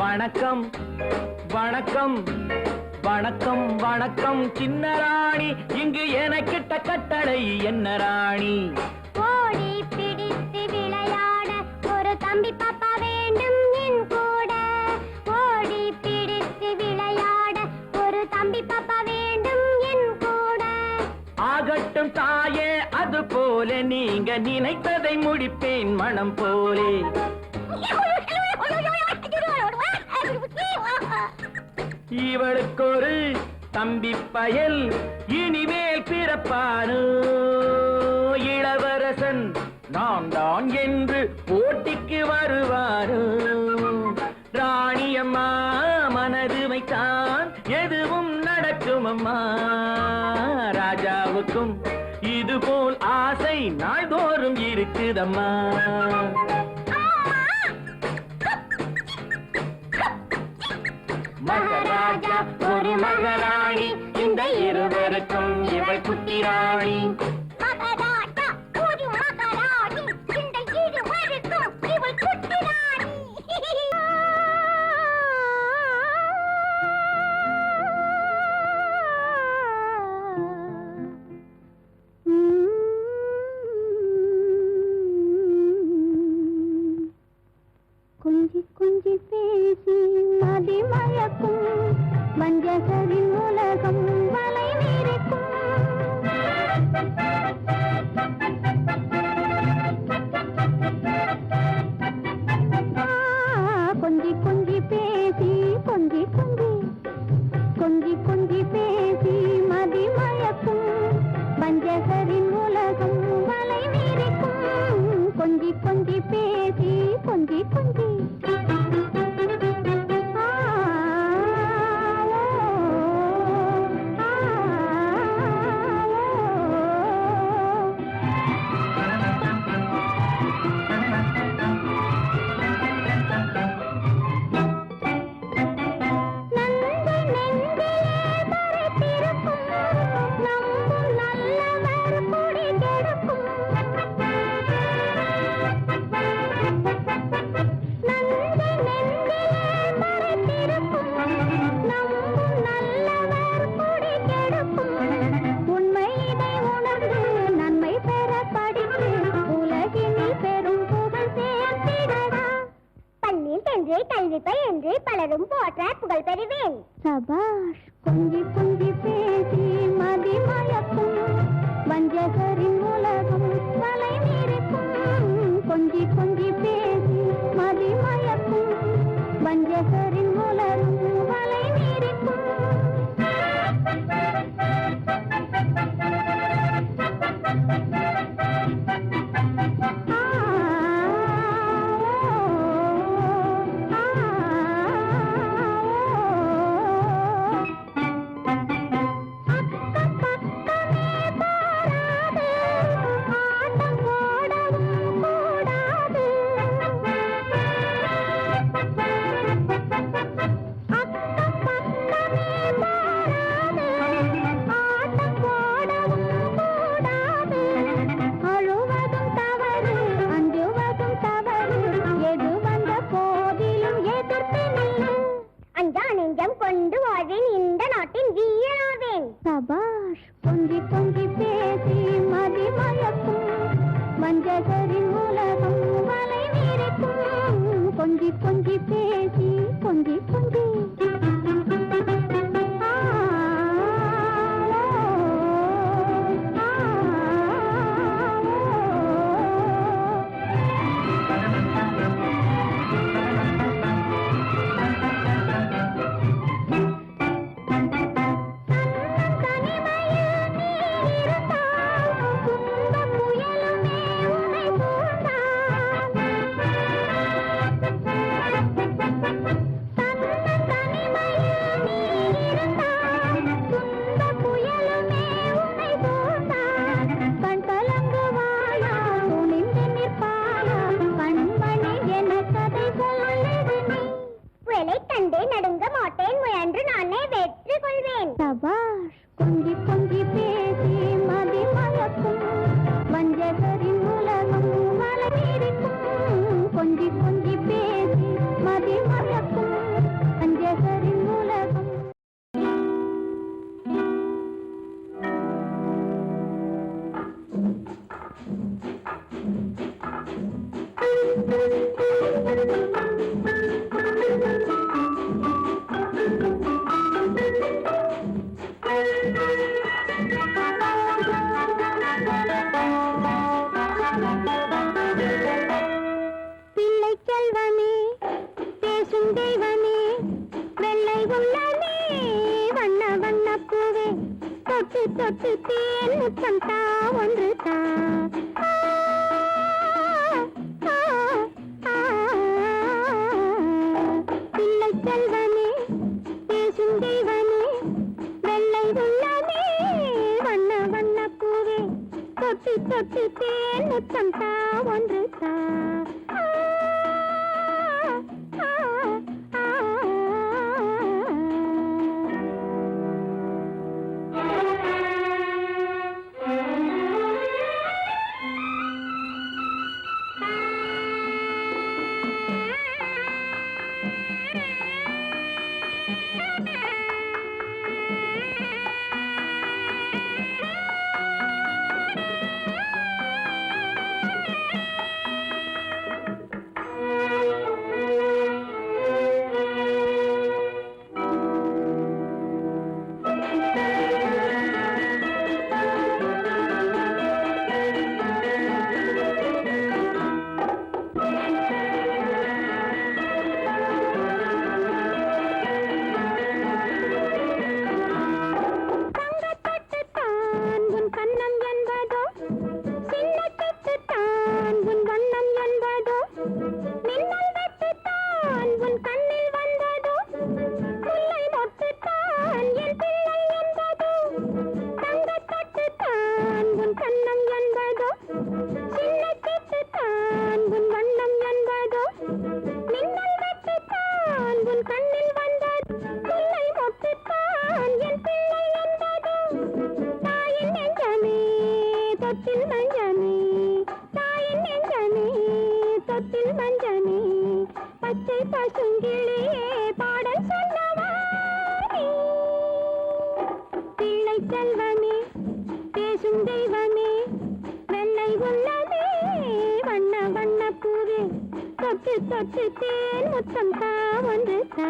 வணக்கம் வணக்கம் வணக்கம் வணக்கம் சின்ன ராணி. இங்கு எனக்கிட்ட கட்டளை என்ன ராணி? ஓடி பிடித்து விளையாட ஒரு தம்பி பாப்பா வேண்டும் என் கூட. ஓடி பிடித்து விளையாட ஒரு தம்பி பாப்பா வேண்டும் என் கூட. ஆகட்டும் தாயே அது போல நீங்க நினைத்ததை முடிப்பேன் மனம் போலே. இவளுக்கு ஒரு தம்பி பயல் இனிமேல் பிறப்பானோ. இளவரசன் நான் தான் என்று போட்டிக்கு வருவானோ. ராணியம்மா மனது வைத்தான் எதுவும் நடக்கும் அம்மா. ராஜாவுக்கும் இதுபோல் ஆசை நாள்தோறும் இருக்குதம்மா. மகராஜா ஒரு மகராணி இந்த இருவருக்கும் இவள் குட்டி ராணி. மகராஜா ஒரு மகராணி இந்த இருவருக்கும் இவள் குட்டி ராணி. கொஞ்சி கொஞ்சி பேசி மதி மயக்கும் வஞ்சகரின் உலகம் வலை வீரிக்கும். கொஞ்சி கொஞ்சி பேசி கொஞ்சி கொஞ்சி கொஞ்சி கொஞ்சி பேசி மதி மயக்கும் வஞ்சகரின் உலகம் வலை வீரிக்கும். கொஞ்சி கொஞ்சி பேசி கொஞ்சி கொஞ்சி கொள்வேன். சபாஷ் கொஞ்சி கொஞ்சி பேசி மதி மயக்கும் வஞ்சகரின் உலகம் வலை மீறிக்கும். கொஞ்சி கொஞ்சி பேசி மதி மயக்கும் வஞ்சகரின் உலகம் வலை மீறிக்கும். கொண்டு வாழ்வேன், இந்த நாட்டின் வீரனாவேன். சபாஷ் கொஞ்சி கொஞ்சி பேசி மதி மயக்கும் வஞ்சகரின் உலகம் வலை மீறிக்கும். கொஞ்சி கொஞ்சி பேசி கொஞ்சி கொஞ்சி நடுங்க மாட்டேன், முயன்று நானே வெற்றி கொள்வேன். சபாஷ் கொஞ்சி கொஞ்சி பேசி மதி மயக்கும் வஞ்சகரின் உலகம் வலை மீறிக்கும். கொஞ்சி கொஞ்சி பேசி மதி மயக்கும் வஞ்சகரின் உலகம். பிள்ளை செல்வமே பேசும் தெய்வமே வெள்ளை உள்ளமே வண்ண வண்ண பூவே தொட்டு தொட்டு தேன் முத்தம் தா ஒன்று தா. பிள்ளை செல்வமே பேசும் தெய்வமே வெள்ளை உள்ளமே வண்ண வண்ண பூவே தொட்டு தொட்டு தேன் முத்தம் தா ஒன்று தா. பச்சை பசுங்கிளியே பாடல் சொன்னவானே. பிள்ளை செல்வமே பேசும் தெய்வமே வெள்ளை உள்ளமே வண்ண வண்ண பூவே தொட்டு தொட்டு தேன் முத்தம் தா ஒன்று தா.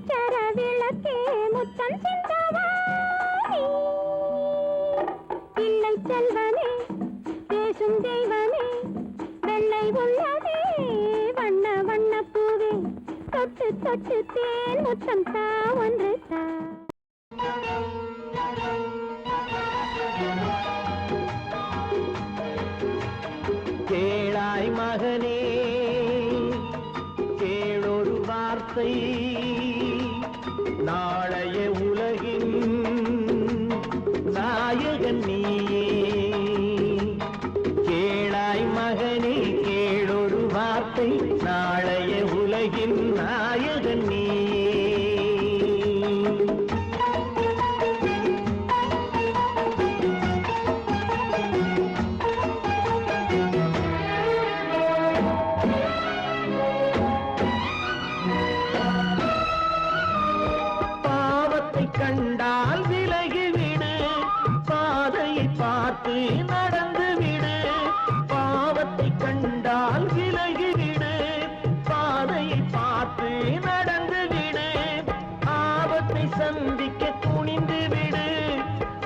அச்சர விளக்கே முத்தம் சிந்தவா பிள்ளை செல்வமே பேசும் தெய்வமே வெள்ளை உள்ளதே வண்ண வண்ண பூவே தொட்டு தொட்டு தேன் முத்தம் தா ஒன்று தா கேளாய் மகனே கேளொரு வார்த்தை நாளைய உலகின் நாயகன் நீயே கேளாய் மகனே கேளொரு வார்த்தை நாளைய உலகின் நாயகன் நீயே கண்டால் விலகிவிடு பாதையை பார்த்து நடந்து விடு பாவத்தை கண்டால் விலகிவிடு பாதையை பார்த்து நடந்து விடு ஆபத்தை சந்திக்க துணிந்து விடு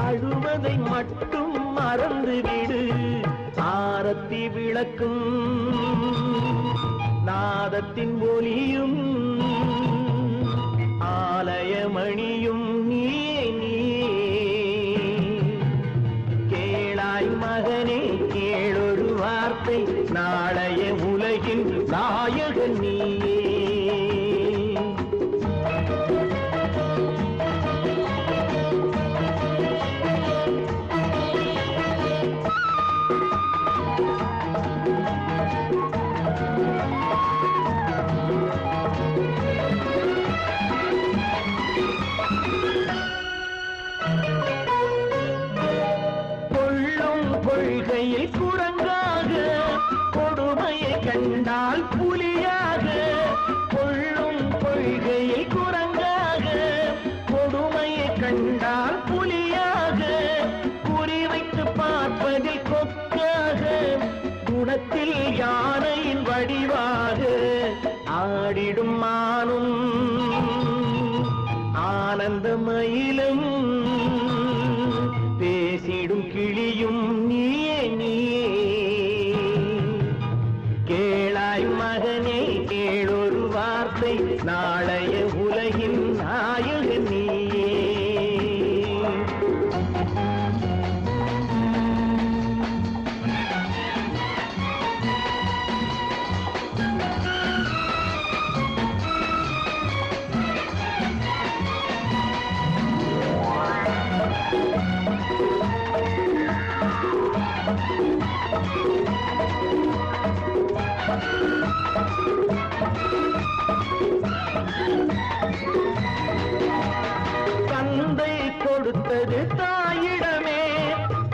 அழுவதை மட்டும் மறந்து விடு ஆரத்தி விளக்கும் நாதத்தின் ஒலியும் ஆலயமணியும் நீயே கேளாய் மகனே கேளொரு வார்த்தை நாளைய உலகின் நாயகன் நீயே கொள்கையில் குரங்காக கொடுமையை கண்டால் புலியாக கொள்ளும் கொள்கையில் குரங்காக கொடுமையை கண்டால் புலியாக குறிவைத்து பார்ப்பதில் கொக்காக குணத்தில் யானையின் வடிவாக ஆடிடும் மானும் ஆனந்த மயிலும் பேசிடும் கிளியும் நீயே கேளாய் மகனே கேளொரு வார்த்தை நாளைய உலகின் நாயகன் நீயே தந்தை கொடுத்தது தாயிடமே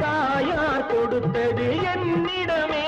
தாயார் கொடுத்தது என்னிடமே